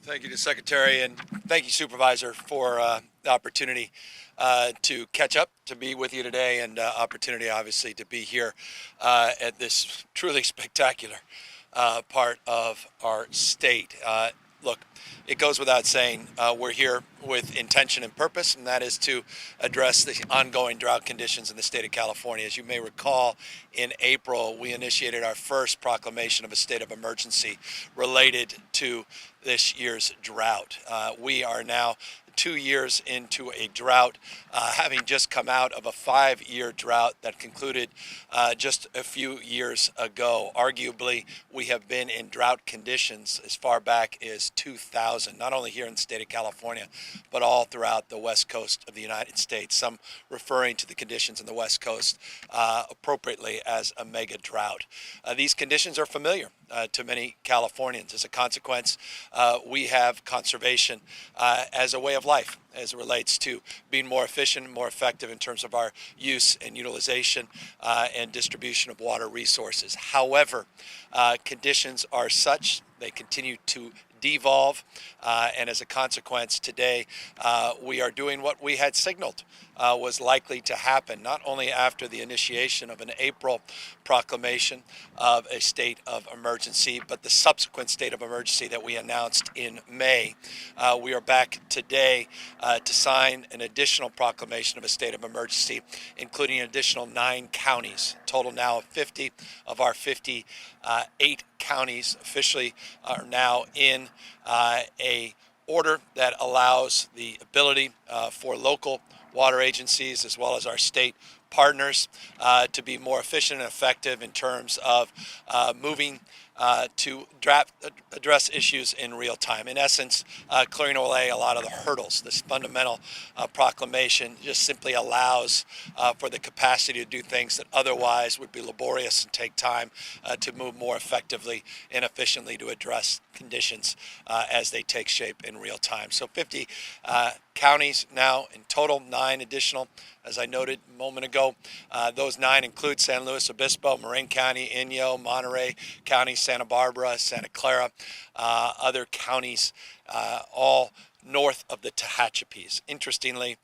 Thank you to Secretary, and thank you, Supervisor, for the opportunity to catch up, to be with you today, and opportunity, obviously, to be here at this truly spectacular part of our state. Look, it goes without saying, we're here with intention and purpose, and that is to address the ongoing drought conditions in the state of California. As you may recall, in April, we initiated our first proclamation of a state of emergency related to this year's drought. We are now 2 years into a drought, having just come out of a 5-year drought that concluded just a few years ago. Arguably, we have been in drought conditions as far back as 2000, not only here in the state of California, but all throughout the west coast of the United States, some referring to the conditions in the west coast appropriately as a mega drought. These conditions are familiar to many Californians. As a consequence, we have conservation as a way of life as it relates to being more efficient and more effective in terms of our use and utilization and distribution of water resources. However, conditions are such, they continue to devolve, and as a consequence, today we are doing what we had signaled was likely to happen, not only after the initiation of an April proclamation of a state of emergency, but the subsequent state of emergency that we announced in May. We are back today to sign an additional proclamation of a state of emergency, including an additional 9 counties. Total now of 50 of our 58 counties officially are now in a order that allows the ability for local water agencies as well as our state partners to be more efficient and effective in terms of moving to address issues in real time. In essence, clearing away a lot of the hurdles. This fundamental proclamation just simply allows for the capacity to do things that otherwise would be laborious and take time to move more effectively and efficiently to address conditions as they take shape in real time. So 50 counties now in total, 9 additional, as I noted a moment ago. Those 9 include San Luis Obispo, Marin County, Inyo, Monterey County, Santa Barbara, Santa Clara, other counties, all north of the Tehachapies. Interestingly,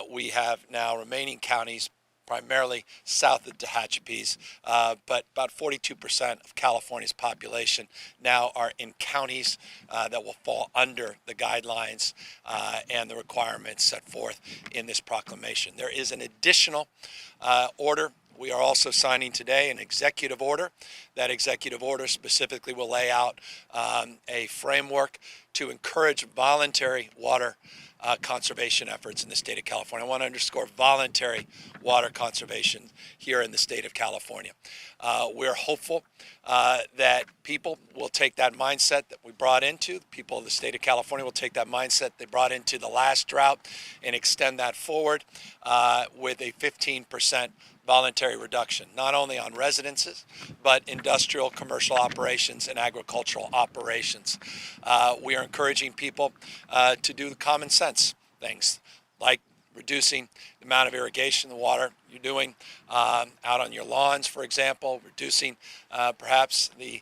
we have now remaining counties primarily south of the Tehachapies, but about 42% of California's population now are in counties that will fall under the guidelines and the requirements set forth in this proclamation. There is an additional order. We are also signing today an executive order. That executive order specifically will lay out a framework to encourage voluntary water conservation efforts in the state of California. I want to underscore voluntary water conservation here in the state of California. We're hopeful that people will take that mindset that we brought into, people of the state of California will take that mindset they brought into the last drought and extend that forward with a 15% voluntary reduction, not only on residences, but industrial, commercial operations, and agricultural operations. We are encouraging people to do the common sense things, like reducing the amount of irrigation, the water you're doing out on your lawns, for example, reducing perhaps the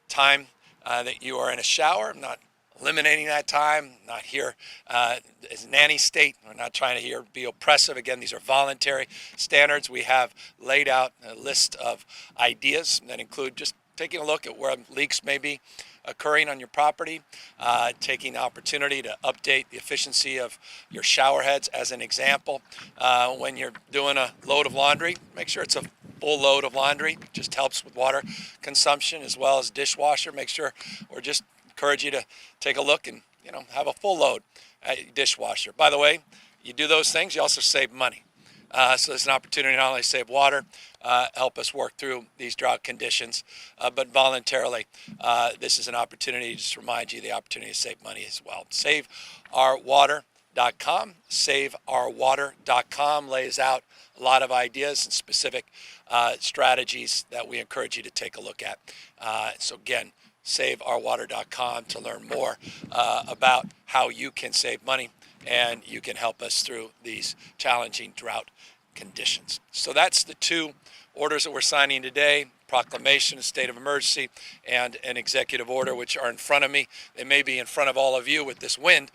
time that you are in a shower, not eliminating that time, not here as a nanny state. We're not trying to here be oppressive. Again, these are voluntary standards. We have laid out a list of ideas that include just taking a look at where leaks may be occurring on your property, taking the opportunity to update the efficiency of your shower heads as an example. When you're doing a load of laundry, make sure it's a full load of laundry. It just helps with water consumption as well as dishwasher. Make sure, or just encourage you to take a look and have a full load at your dishwasher. By the way, you do those things, you also save money. So there's an opportunity to not only save water, help us work through these drought conditions, but voluntarily, this is an opportunity to just remind you the opportunity to save money as well. SaveOurWater.com. SaveOurWater.com lays out a lot of ideas and specific strategies that we encourage you to take a look at. So again, SaveOurWater.com to learn more about how you can save money and you can help us through these challenging drought conditions. So that's the 2 orders that we're signing today. proclamation, a state of emergency, and an executive order, which are in front of me. They may be in front of all of you with this wind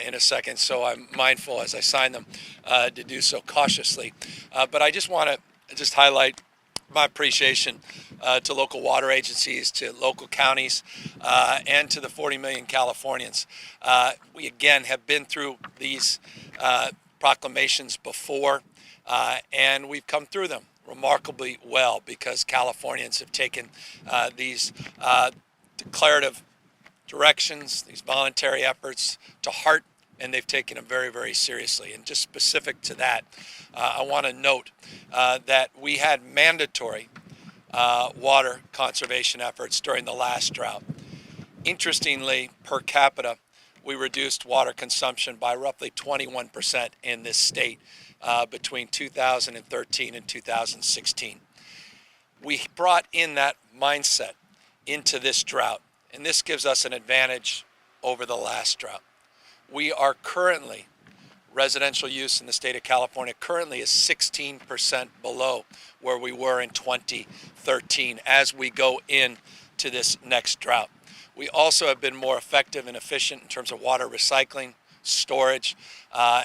in a second, so I'm mindful as I sign them to do so cautiously. But I just want to highlight my appreciation to local water agencies, to local counties, and to the 40 million Californians. We again have been through these proclamations before, and we've come through them remarkably well because Californians have taken these declarative directions, these voluntary efforts to heart, and they've taken them very, very seriously. And just specific to that, I want to note that we had mandatory water conservation efforts during the last drought. Interestingly, per capita, we reduced water consumption by roughly 21% in this state between 2013 and 2016. We brought in that mindset into this drought, and this gives us an advantage over the last drought. We are currently, residential use in the state of California currently is 16% below where we were in 2013 as we go into this next drought. We also have been more effective and efficient in terms of water recycling, storage,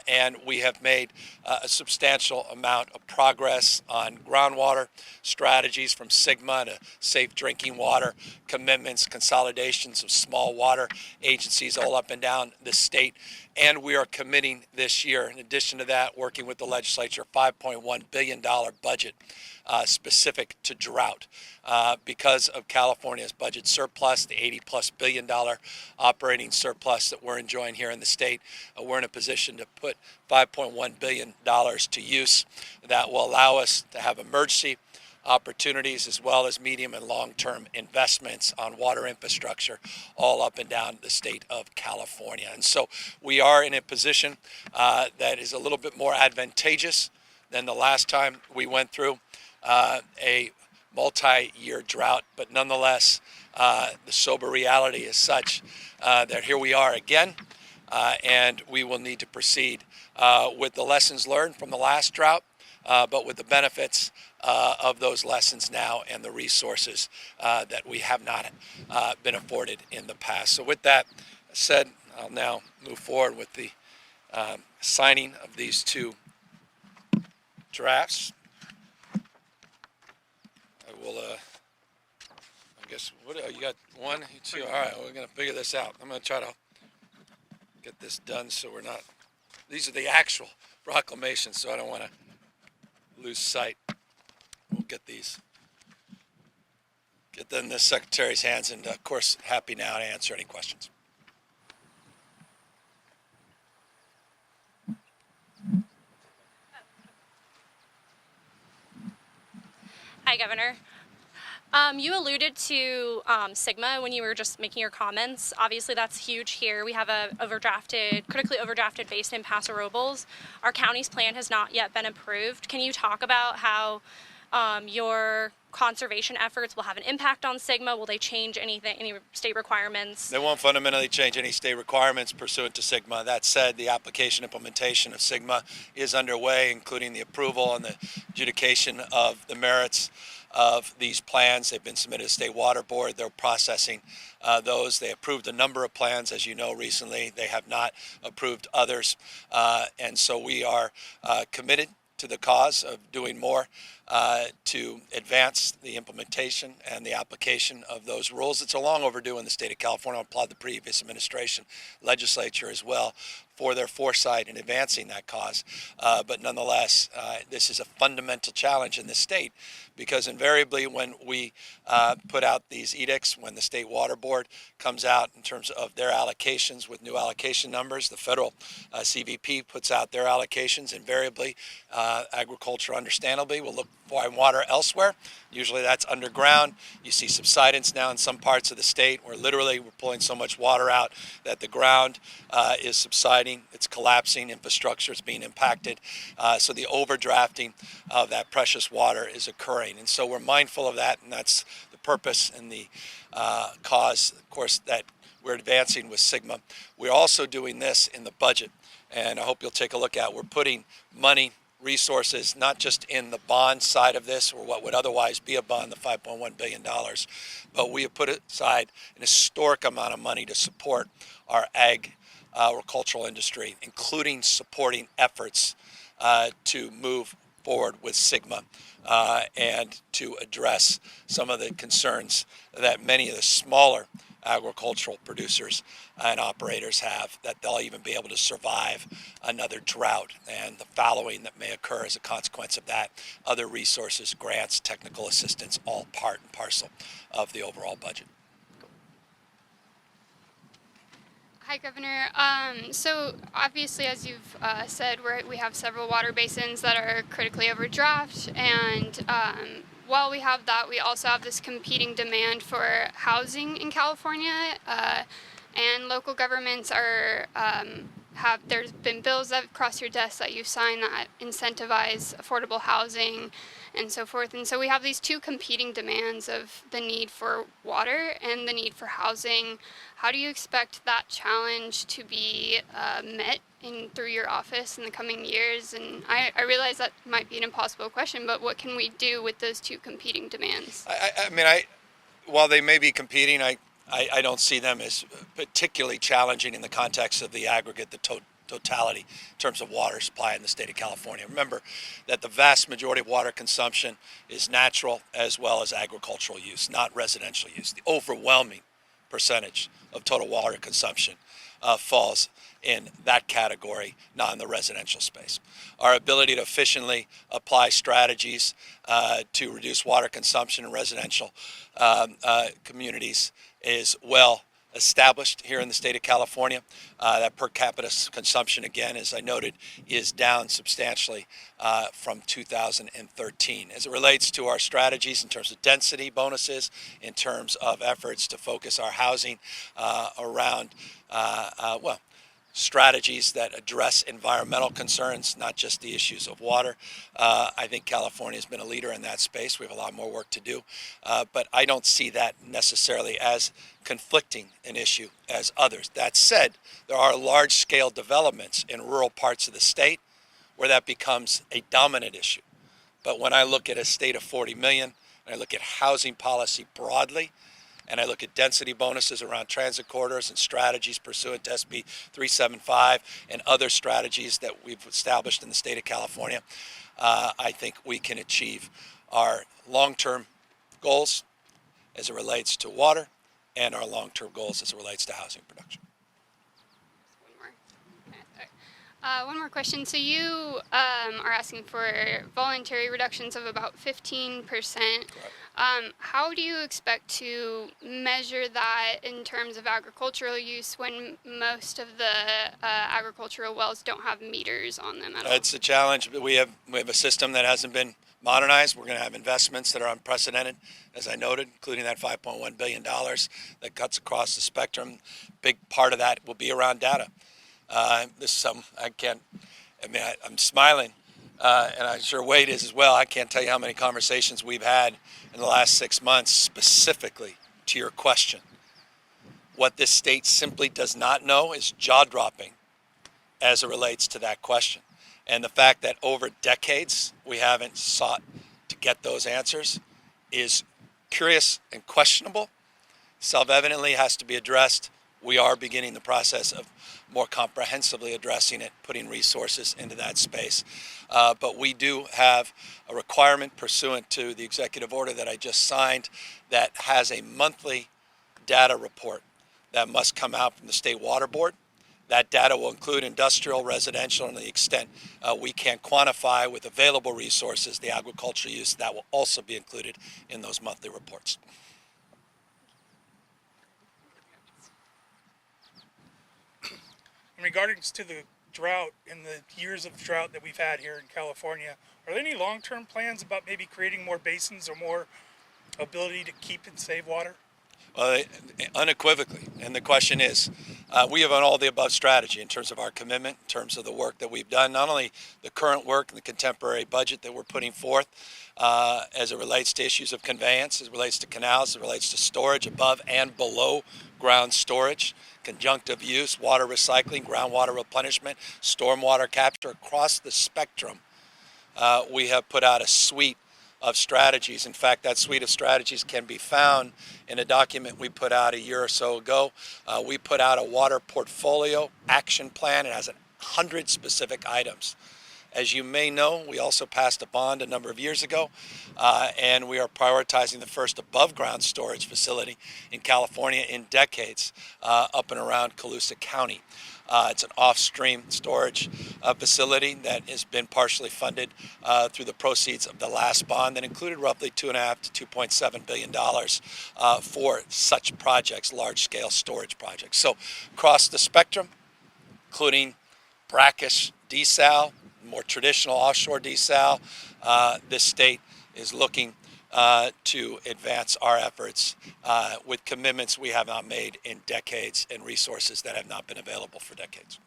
and we have made a substantial amount of progress on groundwater strategies from SGMA to safe drinking water commitments, consolidations of small water agencies all up and down the state. And we are committing this year, in addition to that, working with the legislature, $5.1 billion budget specific to drought because of California's budget surplus, the $80+ billion operating surplus that we're enjoying here in the state. We're in a position to put $5.1 billion to use that will allow us to have emergency opportunities as well as medium and long-term investments on water infrastructure all up and down the state of California. And so we are in a position that is a little bit more advantageous than the last time we went through a multi-year drought, but nonetheless, the sober reality is such that here we are again, and we will need to proceed with the lessons learned from the last drought, but with the benefits of those lessons now and the resources that we have not been afforded in the past. So with that said, I'll now move forward with the signing of these two drafts. I will, I guess, what you got? 1, 2, all right, we're going to figure this out. I'm going to try to get this done so we're not, these are the actual proclamations, so I don't want to lose sight. We'll get these, get them in the Secretary's hands, and of course, happy now to answer any questions. Hi, Governor. You alluded to SGMA when you were just making your comments. Obviously, that's huge here. We have a critically overdrafted basin in Paso Robles. Our county's plan has not yet been approved. Can you talk about how your conservation efforts will have an impact on SGMA? Will they change anything, any state requirements? They won't fundamentally change any state requirements pursuant to SGMA. That said, the application implementation of SGMA is underway, including the approval and the adjudication of the merits of these plans. They've been submitted to the State Water Board. They're processing those. They approved a number of plans, as you know, recently. They have not approved others. And so we are committed to the cause of doing more to advance the implementation and the application of those rules. It's a long overdue in the state of California. I applaud the previous administration, legislature as well, for their foresight in advancing that cause. But nonetheless, this is a fundamental challenge in this state because invariably when we put out these edicts, when the State Water Board comes out in terms of their allocations with new allocation numbers, the federal CVP puts out their allocations. Invariably, agriculture understandably will look for water elsewhere. Usually that's underground. You see subsidence now in some parts of the state where literally we're pulling so much water out that the ground is subsiding, it's collapsing, infrastructure is being impacted. So the overdrafting of that precious water is occurring. And so we're mindful of that, and that's the purpose and the cause, of course, that we're advancing with SGMA. We're also doing this in the budget, and I hope you'll take a look at. We're putting money resources, not just in the bond side of this, or what would otherwise be a bond, the $5.1 billion, but we have put aside an historic amount of money to support our agricultural industry, including supporting efforts to move forward with SGMA and to address some of the concerns that many of the smaller agricultural producers and operators have, that they'll even be able to survive another drought and the fallowing that may occur as a consequence of that. Other resources, grants, technical assistance, all part and parcel of the overall budget. Hi, Governor. So obviously, as you've said, we have several water basins that are critically overdraft, and while we have that, we also have this competing demand for housing in California, and local governments are there's been bills that have crossed your desk that you've signed that incentivize affordable housing and so forth. And so we have these two competing demands of the need for water and the need for housing. How do you expect that challenge to be met through your office in the coming years? And I realize that might be an impossible question, but what can we do with those two competing demands? I mean, while they may be competing, I don't see them as particularly challenging in the context of the aggregate, the totality in terms of water supply in the state of California. Remember that the vast majority of water consumption is natural as well as agricultural use, not residential use. The overwhelming percentage of total water consumption falls in that category, not in the residential space. Our ability to efficiently apply strategies to reduce water consumption in residential communities is well established here in the state of California. That per capita consumption, again, as I noted, is down substantially from 2013. As it relates to our strategies in terms of density bonuses, in terms of efforts to focus our housing around, strategies that address environmental concerns, not just the issues of water. I think California has been a leader in that space. We have a lot more work to do, but I don't see that necessarily as conflicting an issue as others. That said, there are large-scale developments in rural parts of the state where that becomes a dominant issue. But when I look at a state of 40 million, and I look at housing policy broadly, and I look at density bonuses around transit corridors and strategies pursuant to SB 375 and other strategies that we've established in the state of California, I think we can achieve our long-term goals as it relates to water and our long-term goals as it relates to housing production. One more question. So you are asking for voluntary reductions of about 15%. How do you expect to measure that in terms of agricultural use when most of the agricultural wells don't have meters on them at all? It's a challenge. We have a system that hasn't been modernized. We're going to have investments that are unprecedented, as I noted, including that $5.1 billion that cuts across the spectrum. Big part of that will be around data. I'm smiling, and I'm sure Wade is as well. I can't tell you how many conversations we've had in the last 6 months specifically to your question. What this state simply does not know is jaw-dropping as it relates to that question. And the fact that over decades we haven't sought to get those answers is curious and questionable. Self-evidently has to be addressed. We are beginning the process of more comprehensively addressing it, putting resources into that space. But we do have a requirement pursuant to the executive order that I just signed that has a monthly data report that must come out from the State Water Board. That data will include industrial, residential, and the extent we can quantify with available resources the agricultural use. That will also be included in those monthly reports. In regards to the drought and the years of drought that we've had here in California, are there any long-term plans about maybe creating more basins or more ability to keep and save water? Unequivocally, and the question is, we have an all-the-above strategy in terms of our commitment, in terms of the work that we've done, not only the current work and the contemporary budget that we're putting forth as it relates to issues of conveyance, as it relates to canals, as it relates to storage above and below ground storage, conjunctive use, water recycling, groundwater replenishment, stormwater capture across the spectrum we have put out a suite of strategies. In fact, that suite of strategies can be found in a document we put out a year or so ago. We put out a water portfolio action plan. It has 100 specific items. As you may know, we also passed a bond a number of years ago, and we are prioritizing the first above-ground storage facility in California in decades, up and around Colusa County. It's an off-stream storage facility that has been partially funded through the proceeds of the last bond that included roughly $2.5 to $2.7 billion for such projects, large-scale storage projects. So across the spectrum, including brackish desal, more traditional offshore desal, this state is looking to advance our efforts with commitments we have not made in decades and resources that have not been available for decades.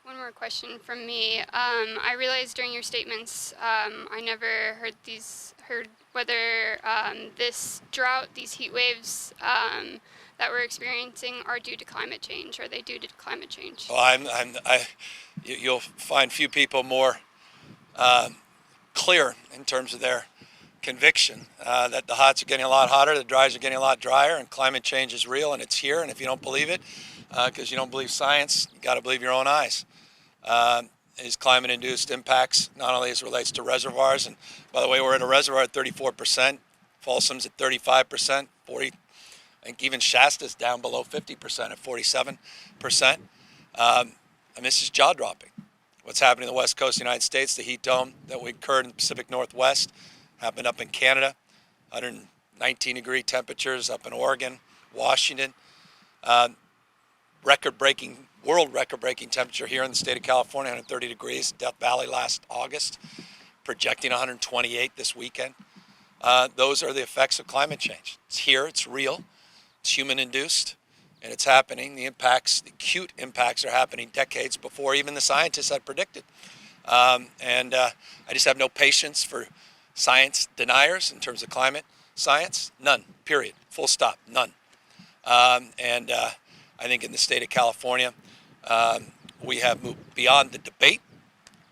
One more question from me. I realized during your statements, I never heard whether this drought, these heat waves that we're experiencing are due to climate change. Are they due to climate change? Well, you'll find few people more clear in terms of their conviction that the hots are getting a lot hotter, the dries are getting a lot drier, and climate change is real and it's here. And if you don't believe it, because you don't believe science, you got to believe your own eyes. Is climate-induced impacts, not only as it relates to reservoirs, and by the way, we're at a reservoir at 34%, Folsom's at 35%, 40%. I think even Shasta's down below 50% at 47%. And this is jaw-dropping. What's happening in the west coast of the United States, the heat dome that we incurred in the Pacific Northwest, happened up in Canada, 119-degree temperatures up in Oregon, Washington. World record-breaking temperature here in the state of California, 130 degrees, Death Valley last August, projecting 128 this weekend. Those are the effects of climate change. It's here, it's real. It's human-induced, and it's happening. The acute impacts are happening decades before even the scientists had predicted. I just have no patience for science deniers in terms of climate science. None, period, full stop, none. I think in the state of California, we have moved beyond the debate,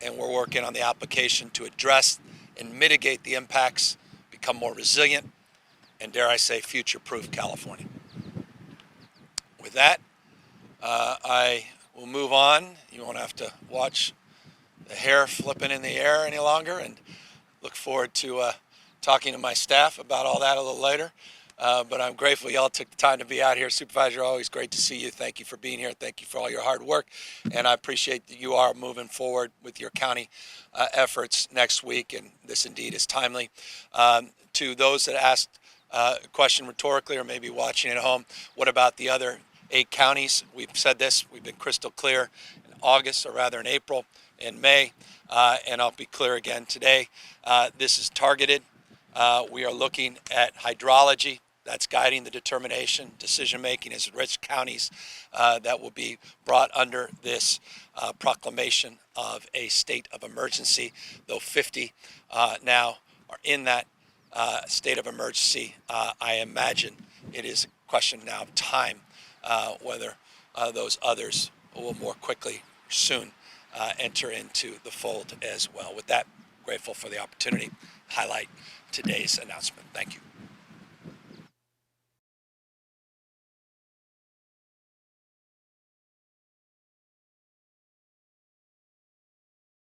and we're working on the application to address and mitigate the impacts, become more resilient, and dare I say, future-proof California. With that, I will move on. You won't have to watch the hair flipping in the air any longer, and look forward to talking to my staff about all that a little later. But I'm grateful y'all took the time to be out here. Supervisor, always great to see you. Thank you for being here. Thank you for all your hard work. And I appreciate that you are moving forward with your county efforts next week, and this indeed is timely. To those that asked a question rhetorically or maybe watching at home, what about the other 8 counties? We've said this. We've been crystal clear in August, or rather in April and May, and I'll be clear again today. This is targeted. We are looking at hydrology. That's guiding the determination. Decision-making is rich counties that will be brought under this proclamation of a state of emergency, though 50 now are in that state of emergency. I imagine it is a question now of time whether those others will more quickly soon enter into the fold as well. With that, grateful for the opportunity to highlight today's announcement. Thank you.